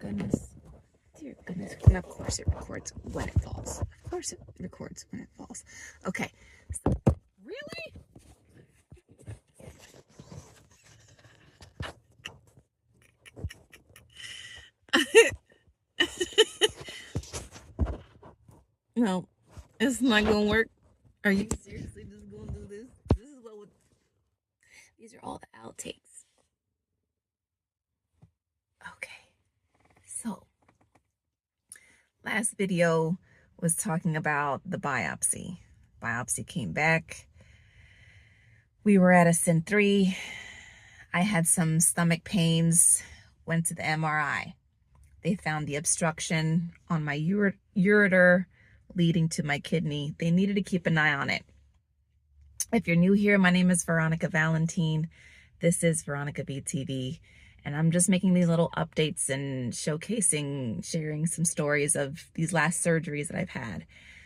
goodness. Dear goodness. And of course it records when it falls. Of course it records when it falls. Okay. So, really? No, it's not gonna work. Are you seriously just gonna do this? This is what would... These are all the outtakes. Okay, so last video was talking about the biopsy. Biopsy came back. We were at a SIN 3. I had some stomach pains, went to the MRI. They found the obstruction on my ureter leading to my kidney. They needed to keep an eye on it. If you're new here, my name is Veronica Valentine. This is Veronica BTV, and I'm just making these little updates and sharing some stories of these last surgeries that I've had.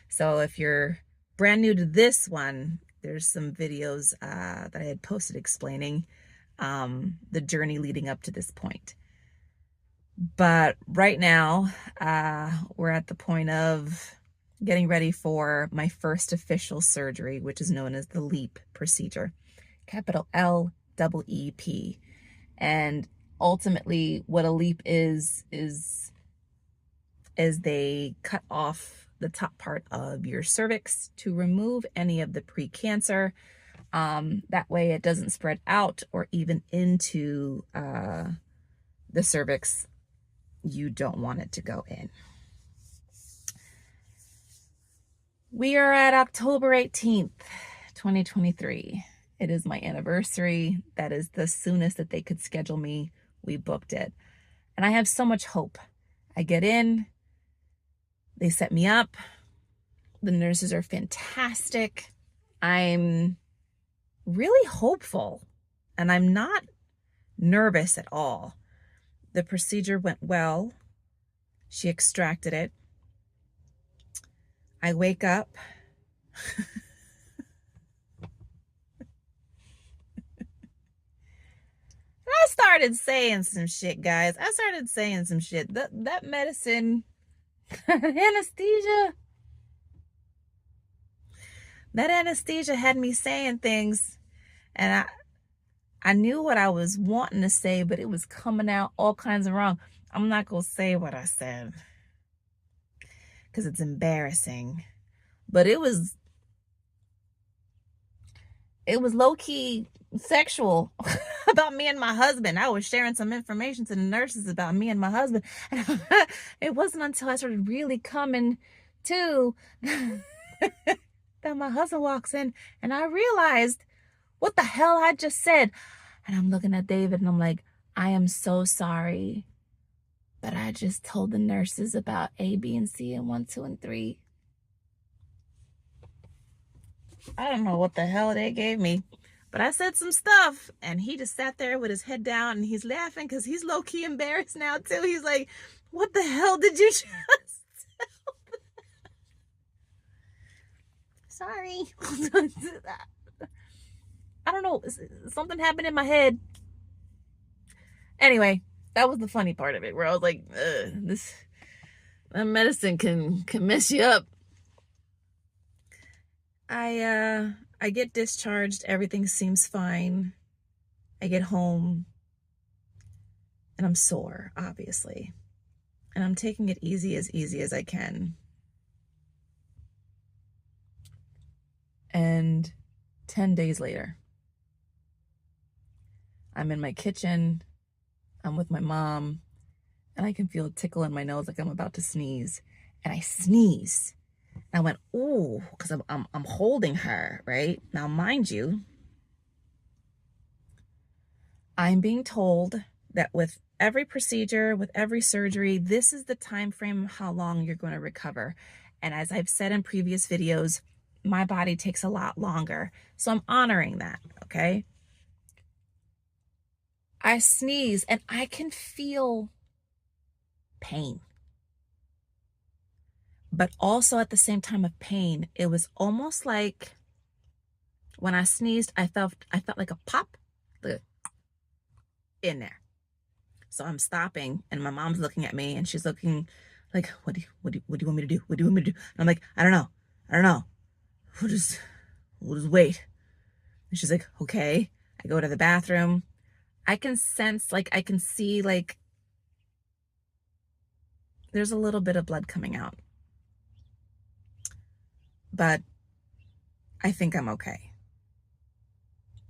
So if you're brand new to this one, there's some videos that I had posted explaining the journey leading up to this point. But right now, we're at the point of getting ready for my first official surgery, which is known as the LEEP procedure, capital LEEP. And ultimately what a LEEP is they cut off the top part of your cervix to remove any of the precancer. That way it doesn't spread out or even into the cervix. You don't want it to go in. We are at October 18th, 2023. It is my anniversary. That is the soonest that they could schedule me. We booked it. And I have so much hope. I get in, they set me up. The nurses are fantastic. I'm really hopeful, and I'm not nervous at all. The procedure went well. She extracted it. I wake up. I started saying some shit, guys. I started saying some shit. That medicine, anesthesia. That anesthesia had me saying things, and I knew what I was wanting to say, but it was coming out all kinds of wrong. I'm not going to say what I said because it's embarrassing. But it was low-key sexual about me and my husband. I was sharing some information to the nurses about me and my husband. And it wasn't until I started really coming to that my husband walks in and I realized what the hell I just said. And I'm looking at David and I'm like, I am so sorry, but I just told the nurses about A, B, and C and 1, 2, and 3. I don't know what the hell they gave me, but I said some stuff and he just sat there with his head down and he's laughing because he's low-key embarrassed now too. He's like, what the hell did you just tell? Sorry. I don't know. Something happened in my head. Anyway, that was the funny part of it, where I was like, that medicine can mess you up. I get discharged. Everything seems fine. I get home and I'm sore, obviously. And I'm taking it easy as I can. And 10 days later, I'm in my kitchen. I'm with my mom and I can feel a tickle in my nose like I'm about to sneeze. And I sneeze. I went, ooh, because I'm holding her, right? Now, mind you, I'm being told that with every procedure, with every surgery, this is the time frame of how long you're going to recover. And as I've said in previous videos, my body takes a lot longer. So I'm honoring that, okay? I sneeze and I can feel pain. But also at the same time of pain, it was almost like when I sneezed, I felt like a pop in there. So I'm stopping and my mom's looking at me and she's looking like, what do you want me to do? What do you want me to do? And I'm like, I don't know. We'll just wait. And she's like, okay. I go to the bathroom. I can sense, like, I can see, like, there's a little bit of blood coming out. But I think I'm okay.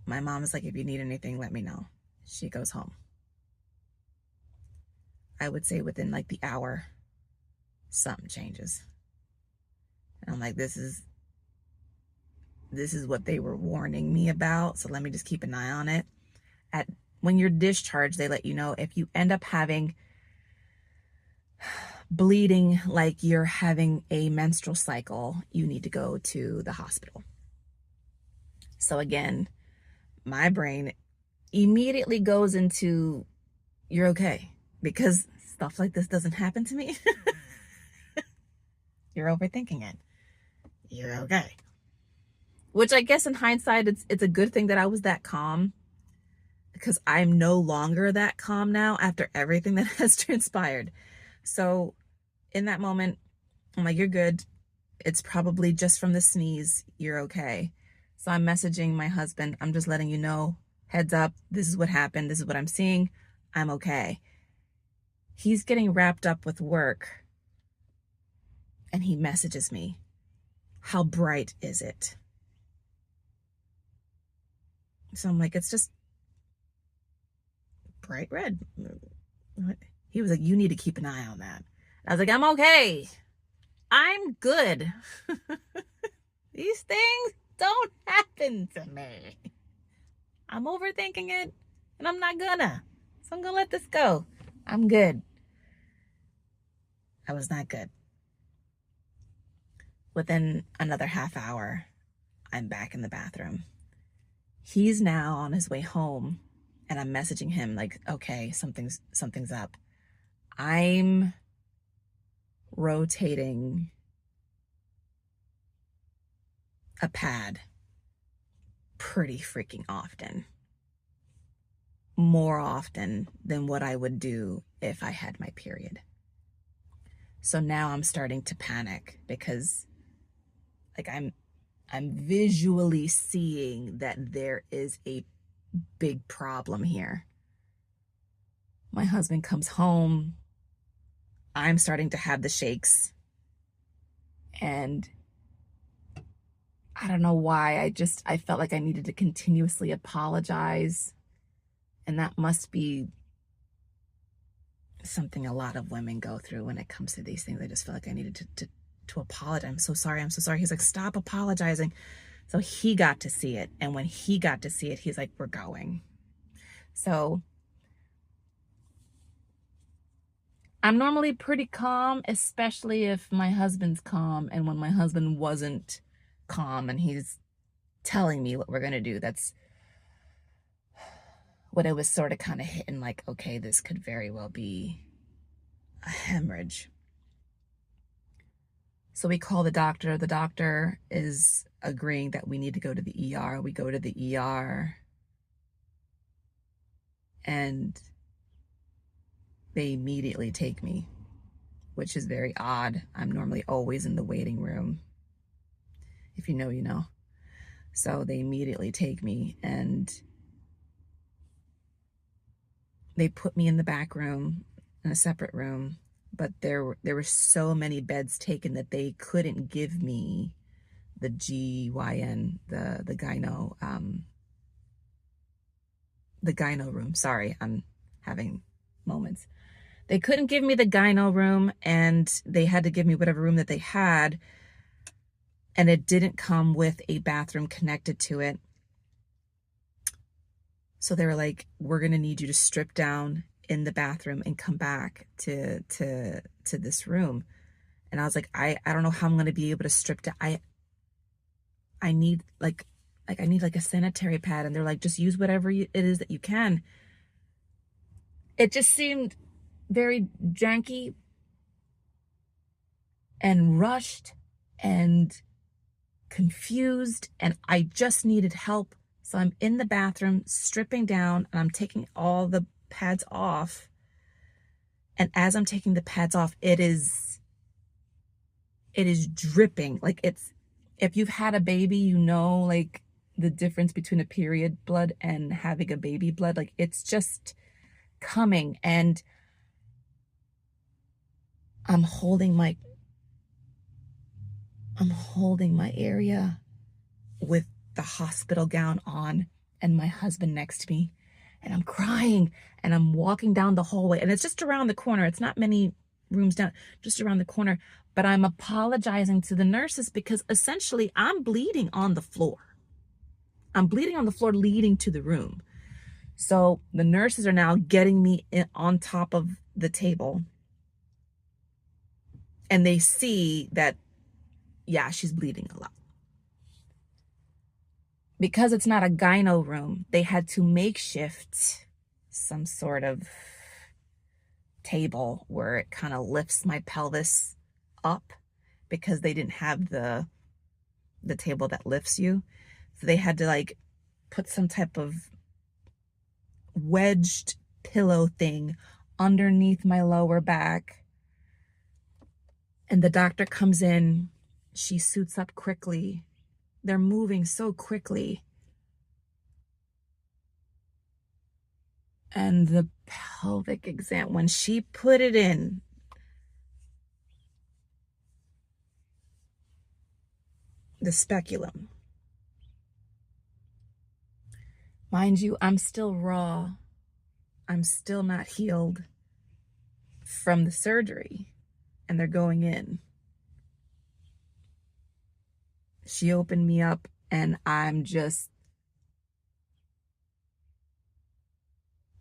My mom is like, if you need anything, let me know. She goes home. I would say within like the hour, something changes. And I'm like, this is what they were warning me about. So let me just keep an eye on it. When you're discharged, they let you know if you end up having bleeding like you're having a menstrual cycle, you need to go to the hospital. So again, my brain immediately goes into, you're okay, because stuff like this doesn't happen to me. You're overthinking it. You're okay. Which I guess in hindsight, it's a good thing that I was that calm, because I'm no longer that calm now after everything that has transpired. So in that moment, I'm like, you're good. It's probably just from the sneeze. You're okay. So I'm messaging my husband. I'm just letting you know, heads up, this is what happened. This is what I'm seeing. I'm okay. He's getting wrapped up with work. And he messages me, how bright is it? So I'm like, it's just bright red. He was like, you need to keep an eye on that. I was like, I'm okay. I'm good. These things don't happen to me. I'm overthinking it and I'm not gonna. So I'm gonna let this go. I'm good. I was not good. Within another half hour, I'm back in the bathroom. He's now on his way home and I'm messaging him like, okay, something's up. I'm rotating a pad pretty freaking often. More often than what I would do if I had my period. So now I'm starting to panic because like I'm visually seeing that there is a big problem here. My husband comes home. I'm starting to have the shakes. And I don't know why. I felt like I needed to continuously apologize. And that must be something a lot of women go through when it comes to these things. I just feel like I needed to apologize. I'm so sorry. He's like, stop apologizing. So he got to see it. And when he got to see it, he's like, we're going. So I'm normally pretty calm, especially if my husband's calm. And when my husband wasn't calm and he's telling me what we're going to do, that's when it was sort of kind of hitting like, okay, this could very well be a hemorrhage. So we call the doctor. The doctor is agreeing that we need to go to the ER. We go to the ER and they immediately take me, which is very odd. I'm normally always in the waiting room. If you know, you know. So they immediately take me and they put me in the back room, in a separate room. But there were so many beds taken that they couldn't give me the GYN, the gyno room. Sorry, I'm having moments. They couldn't give me the gyno room and they had to give me whatever room that they had. And it didn't come with a bathroom connected to it. So they were like, we're going to need you to strip down in the bathroom and come back to this room. And I was like, I don't know how I'm going to be able to strip down. I need like a sanitary pad. And they're like, just use whatever it is that you can. It just seemed very janky and rushed and confused. And I just needed help. So I'm in the bathroom stripping down and I'm taking all the pads off And as I'm taking the pads off, it is dripping. Like if you've had a baby, you know, like the difference between a period blood and having a baby blood. Like it's just coming, and I'm holding my area with the hospital gown on and my husband next to me, and I'm crying, and I'm walking down the hallway, and it's just around the corner. It's not many rooms down, just around the corner. But I'm apologizing to the nurses because essentially I'm bleeding on the floor. I'm bleeding on the floor leading to the room. So the nurses are now getting me on top of the table, and they see that, yeah, she's bleeding a lot. Because it's not a gyno room, they had to makeshift some sort of table where it kind of lifts my pelvis up, because they didn't have the table that lifts you. So they had to like put some type of wedged pillow thing underneath my lower back. And the doctor comes in, she suits up quickly. They're moving so quickly. And the pelvic exam, when she put it in, the speculum, mind you, I'm still raw. I'm still not healed from the surgery, and they're going in. She opened me up, and I'm just,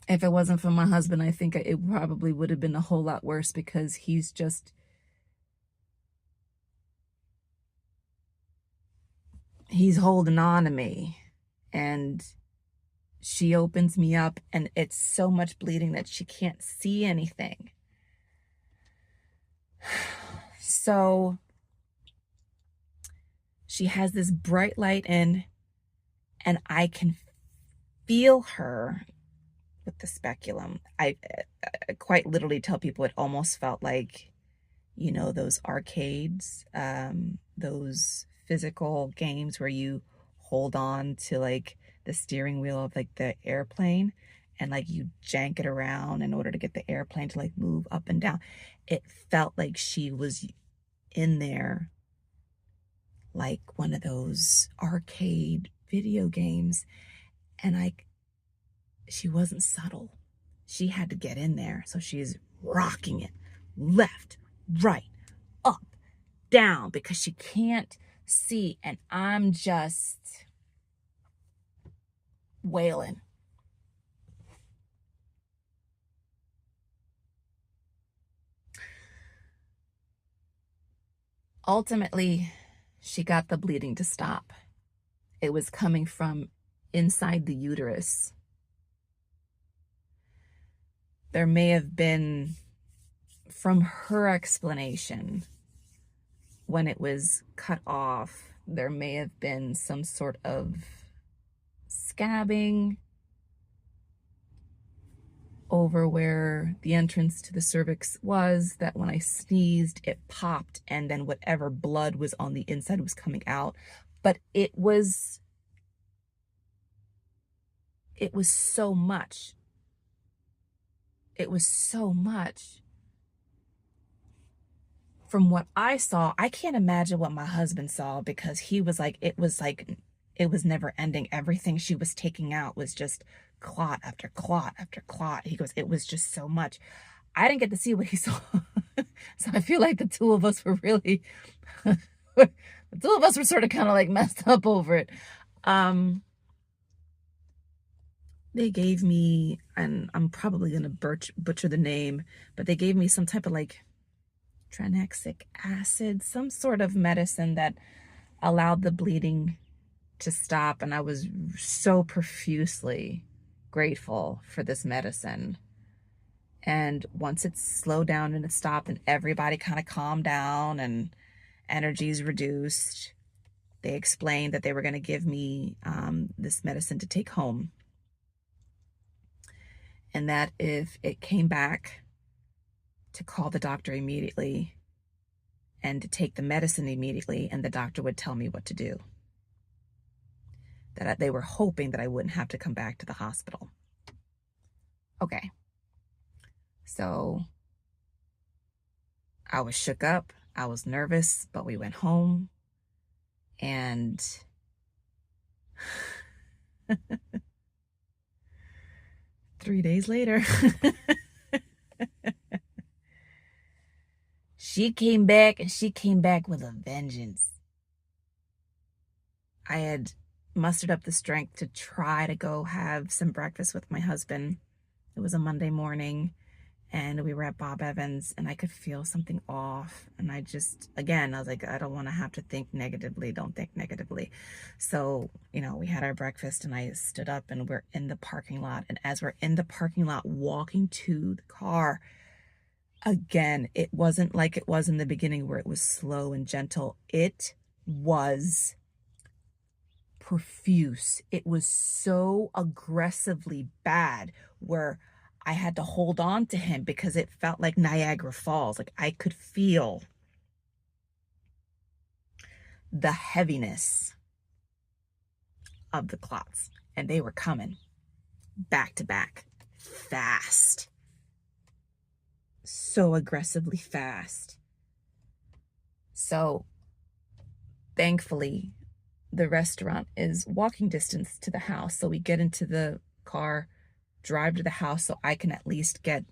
if it wasn't for my husband, I think it probably would have been a whole lot worse, because he's holding on to me. And she opens me up, and it's so much bleeding that she can't see anything. So she has this bright light in, and I can feel her with the speculum. I quite literally tell people it almost felt like, you know, those arcades, those physical games where you hold on to like the steering wheel of like the airplane, and like you jank it around in order to get the airplane to like move up and down. It felt like she was in there, like one of those arcade video games. And she wasn't subtle. She had to get in there. So she's rocking it left, right, up, down, because she can't see. And I'm just wailing. Ultimately, she got the bleeding to stop. It was coming from inside the uterus. There may have been, from her explanation, when it was cut off, there may have been some sort of scabbing over where the entrance to the cervix was, that when I sneezed, it popped, and then whatever blood was on the inside was coming out. But it was so much. It was so much. From what I saw, I can't imagine what my husband saw, because he was like, it was never ending. Everything she was taking out was just clot after clot after clot. He goes, it was just so much. I didn't get to see what he saw. So I feel like the two of us were really, the two of us were sort of kind of like messed up over it. They gave me, and I'm probably going to butcher the name, but they gave me some type of like tranexamic acid, some sort of medicine that allowed the bleeding to stop. And I was so profusely grateful for this medicine. And once it slowed down and it stopped and everybody kind of calmed down and energies reduced, they explained that they were going to give me this medicine to take home. And that if it came back, to call the doctor immediately and to take the medicine immediately, and the doctor would tell me what to do. That they were hoping that I wouldn't have to come back to the hospital. Okay. So I was shook up. I was nervous, but we went home, and 3 days later, she came back, and she came back with a vengeance. I had mustered up the strength to try to go have some breakfast with my husband. It was a Monday morning, and we were at Bob Evans, and I could feel something off. And I just, again, I was like, I don't want to have to think negatively. Don't think negatively. So, we had our breakfast, and I stood up, and we're in the parking lot. And as we're in the parking lot walking to the car, again, it wasn't like it was in the beginning where it was slow and gentle. It was profuse. It was so aggressively bad where I had to hold on to him because it felt like Niagara Falls. Like I could feel the heaviness of the clots, and they were coming back to back, fast, so aggressively fast. So thankfully, the restaurant is walking distance to the house. So we get into the car, drive to the house so I can at least get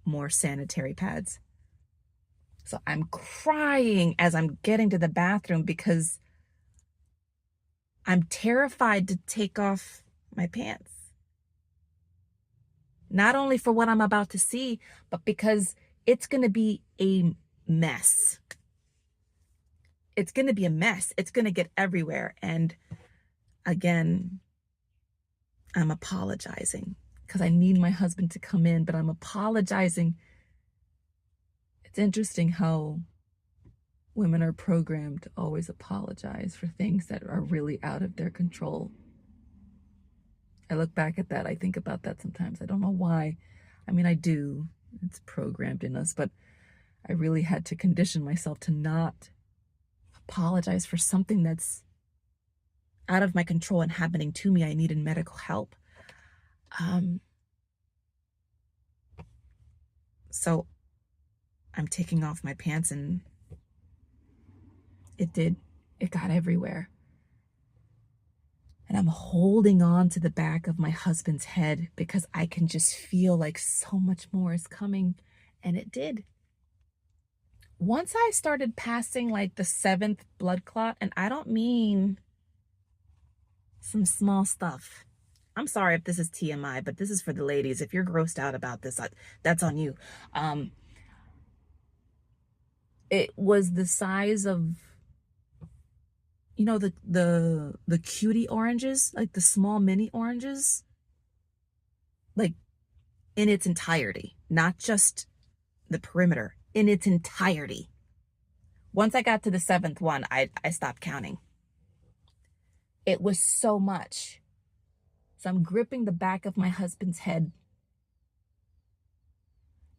more sanitary pads. So I'm crying as I'm getting to the bathroom because I'm terrified to take off my pants. Not only for what I'm about to see, but because it's going to be a mess. It's going to be a mess. It's going to get everywhere. And again, I'm apologizing because I need my husband to come in, but I'm apologizing. It's interesting how women are programmed to always apologize for things that are really out of their control. I look back at that. I think about that sometimes. I don't know why. I mean, I do. It's programmed in us, but I really had to condition myself to not apologize for something that's out of my control and happening to me. I needed medical help. So I'm taking off my pants, and it got everywhere. And I'm holding on to the back of my husband's head because I can just feel like so much more is coming. And it did. Once I started passing like the 7th blood clot, and I don't mean some small stuff. I'm sorry if this is TMI, but this is for the ladies. If you're grossed out about this, that's on you. It was the size of, the cutie oranges, like the small mini oranges, like in its entirety, not just the perimeter, in its entirety. Once I got to the 7th one, I stopped counting. It was so much. So I'm gripping the back of my husband's head,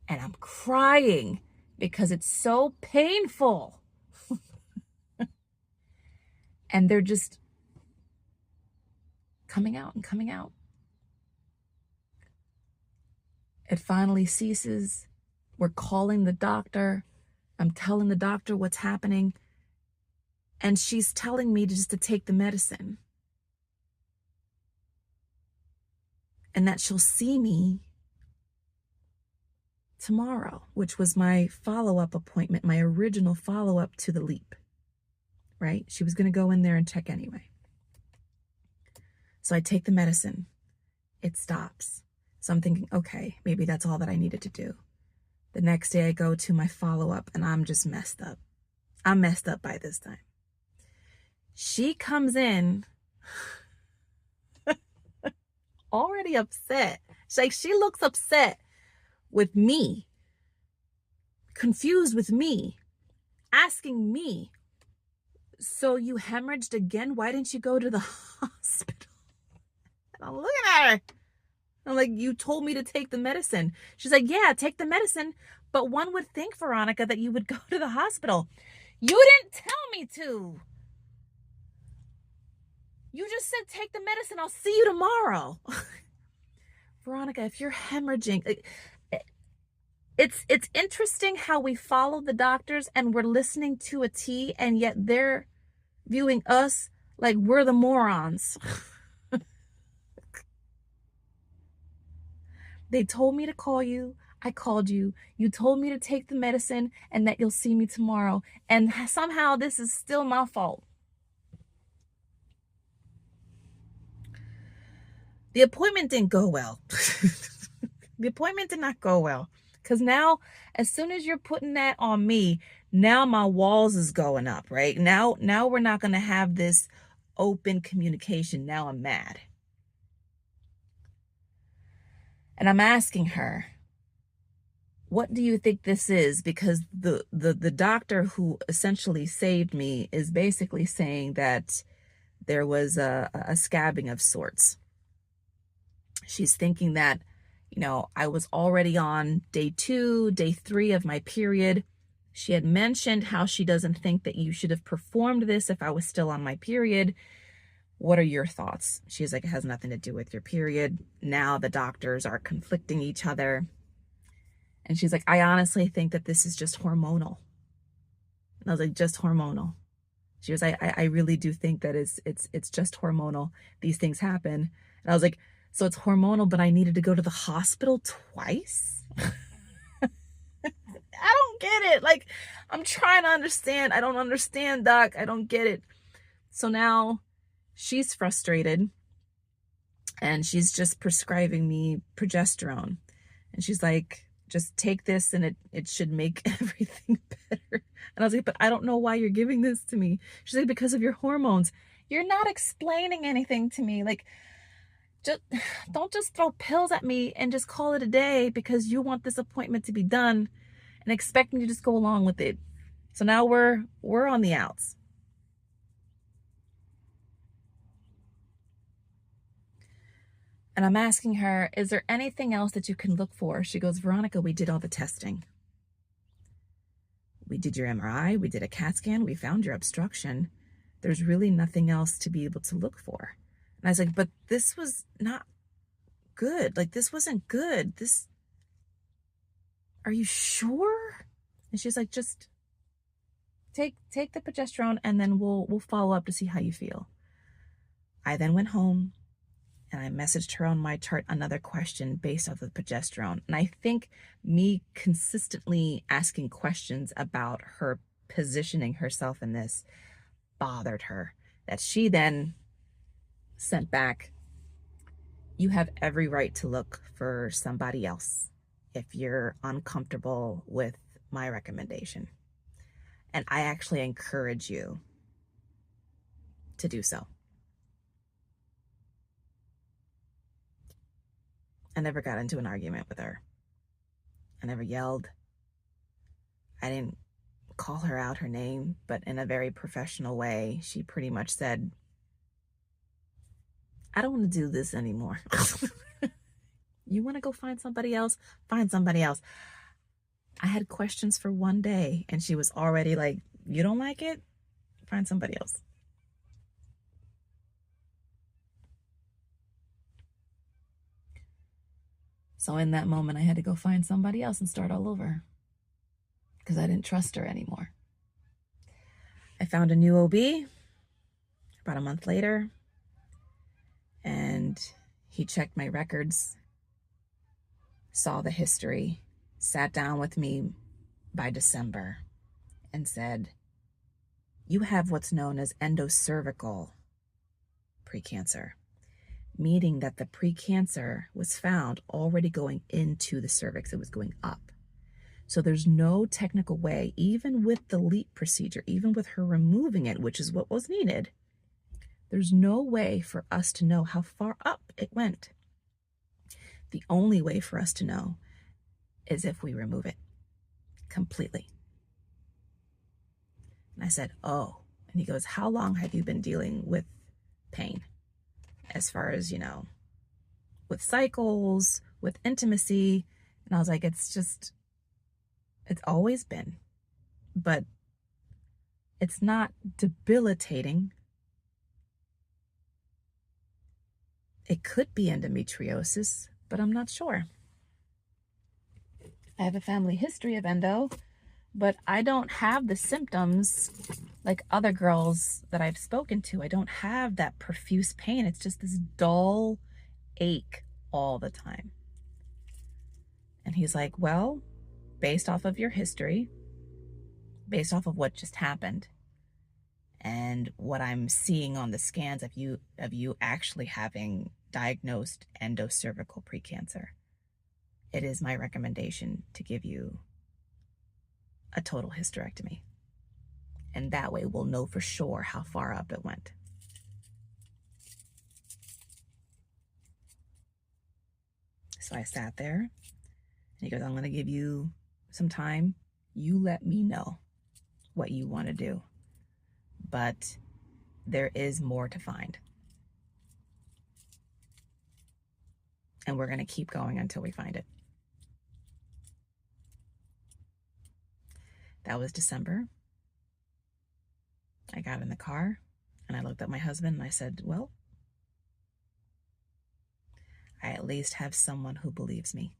and I'm crying because it's so painful. And they're just coming out and coming out. It finally ceases. We're calling the doctor. I'm telling the doctor what's happening. And she's telling me just to take the medicine. And that she'll see me tomorrow, which was my follow-up appointment, my original follow-up to the LEEP, right? She was going to go in there and check anyway. So I take the medicine. It stops. So I'm thinking, okay, maybe that's all that I needed to do. The next day I go to my follow-up, and I'm just messed up. I'm messed up by this time. She comes in already upset. She looks upset with me, confused with me, asking me, so you hemorrhaged again? Why didn't you go to the hospital? And I'm looking at her. I'm like, you told me to take the medicine. She's like, yeah, take the medicine, But one would think, Veronica, that you would go to the hospital. You didn't tell me to. You just said, take the medicine. I'll see you tomorrow. Veronica, if you're hemorrhaging, it's interesting how we follow the doctors and we're listening to a T, and yet they're viewing us like we're the morons. They told me to call you. I called you. You told me to take the medicine and that you'll see me tomorrow. And somehow this is still my fault. The appointment didn't go well. The appointment did not go well. Because now, as soon as you're putting that on me, now my walls is going up, right? Now we're not going to have this open communication. Now I'm mad. And I'm asking her, what do you think this is? Because the doctor who essentially saved me is basically saying that there was a scabbing of sorts. She's thinking that, you know, I was already on day 2, day 3 of my period. She had mentioned how she doesn't think that you should have performed this if I was still on my period. What are your thoughts? She's like, it has nothing to do with your period. Now the doctors are conflicting each other. And she's like, I honestly think that this is just hormonal. And I was like, just hormonal. She was like, I really do think that it's just hormonal. These things happen. And I was like, so it's hormonal, but I needed to go to the hospital twice? I don't get it. Like, I'm trying to understand. I don't understand, doc. I don't get it. So now she's frustrated and she's just prescribing me progesterone. And she's like, just take this and it should make everything better. And I was like, but I don't know why you're giving this to me. She's like, because of your hormones. You're not explaining anything to me. Like, don't just throw pills at me and just call it a day because you want this appointment to be done and expect me to just go along with it. So now we're on the outs. And I'm asking her, is there anything else that you can look for? She goes, Veronica, we did all the testing. We did your MRI, we did a CAT scan, we found your obstruction. There's really nothing else to be able to look for. And I was like, but this was not good. Like, this wasn't good. Are you sure? And she's like, just take the progesterone and then we'll follow up to see how you feel. I then went home and I messaged her on my chart another question based off of the progesterone. And I think me consistently asking questions about her positioning herself in this bothered her, that she then sent back, you have every right to look for somebody else if you're uncomfortable with my recommendation. And I actually encourage you to do so. I never got into an argument with her. I never yelled. I didn't call her out her name, but in a very professional way, she pretty much said, I don't want to do this anymore. You want to go find somebody else? Find somebody else. I had questions for one day and she was already like, you don't like it? Find somebody else. So in that moment, I had to go find somebody else and start all over because I didn't trust her anymore. I found a new OB about a month later, and he checked my records, saw the history, sat down with me by December and said, you have what's known as endocervical precancer, meaning that the precancer was found already going into the cervix. It was going up. So there's no technical way, even with the LEEP procedure, even with her removing it, which is what was needed, there's no way for us to know how far up it went. The only way for us to know is if we remove it completely. And I said, oh. And he goes, how long have you been dealing with pain? As far as, you know, with cycles, with intimacy. And I was like, it's just It's always been, but it's not debilitating. It could be endometriosis, but I'm not sure. I have a family history of endo, but I don't have the symptoms like other girls that I've spoken to. I don't have that profuse pain. It's just this dull ache all the time. And he's like, well, based off of your history, based off of what just happened, and what I'm seeing on the scans of you actually having diagnosed endocervical precancer, it is my recommendation to give you a total hysterectomy. And that way we'll know for sure how far up it went. So I sat there, and he goes, I'm going to give you some time. You let me know what you want to do. But there is more to find. And we're going to keep going until we find it. That was December. I got in the car and I looked at my husband and I said, well, I at least have someone who believes me.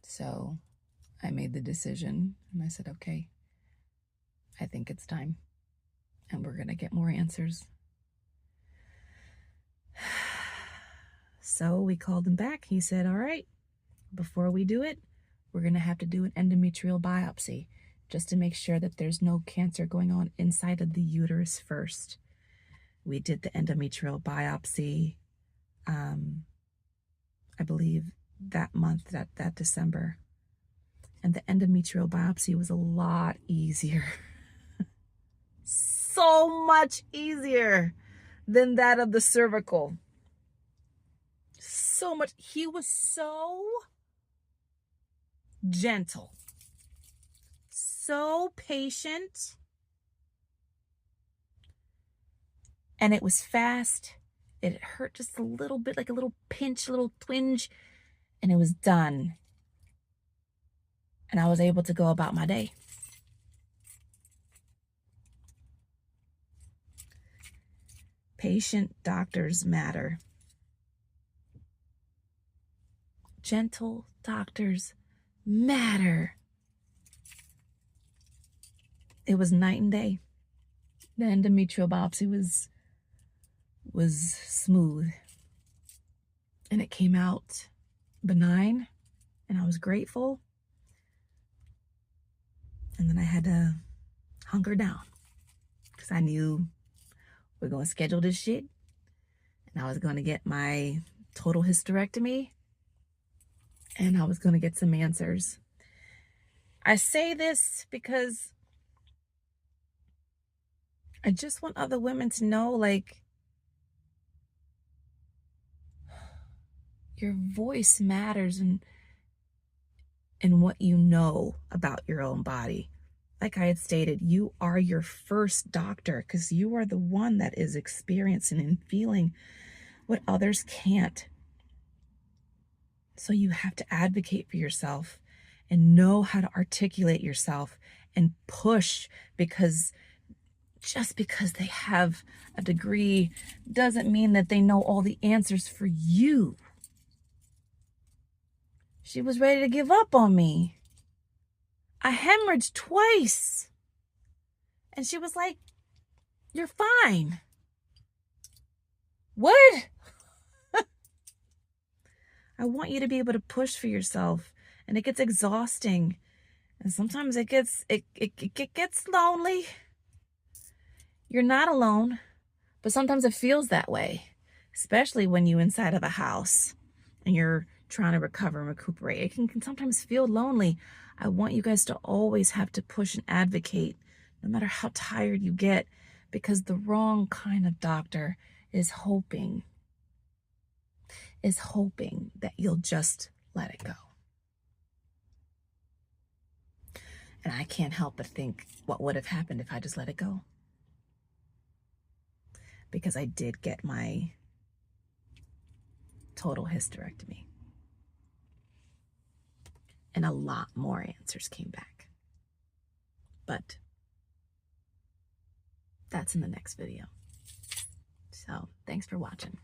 So I made the decision and I said, okay, I think it's time. And we're going to get more answers. So we called him back. He said, all right, before we do it, we're going to have to do an endometrial biopsy just to make sure that there's no cancer going on inside of the uterus first. We did the endometrial biopsy, I believe that month, that December. And the endometrial biopsy was a lot easier. So much easier than that of the cervical. So much. He was so gentle, so patient, and it was fast. It hurt just a little bit, like a little pinch, a little twinge, and it was done. And I was able to go about my day. Patient doctors matter. Gentle doctors matter. It was night and day. The endometrial biopsy was smooth. And it came out benign. And I was grateful. And then I had to hunker down. Because I knew we're going to schedule this shit. And I was going to get my total hysterectomy. And I was going to get some answers. I say this because I just want other women to know, like, your voice matters in what you know about your own body. Like I had stated, you are your first doctor because you are the one that is experiencing and feeling what others can't. So you have to advocate for yourself and know how to articulate yourself and push, because just because they have a degree doesn't mean that they know all the answers for you. She was ready to give up on me. I hemorrhaged twice. And she was like, you're fine. What? I want you to be able to push for yourself. And it gets exhausting. And sometimes it gets lonely. You're not alone. But sometimes it feels that way. Especially when you're inside of a house and you're trying to recover and recuperate. It can sometimes feel lonely. I want you guys to always have to push and advocate, no matter how tired you get, because the wrong kind of doctor is hoping that you'll just let it go. And I can't help but think what would have happened if I just let it go. Because I did get my total hysterectomy. and a lot more answers came back. But that's in the next video. So thanks for watching.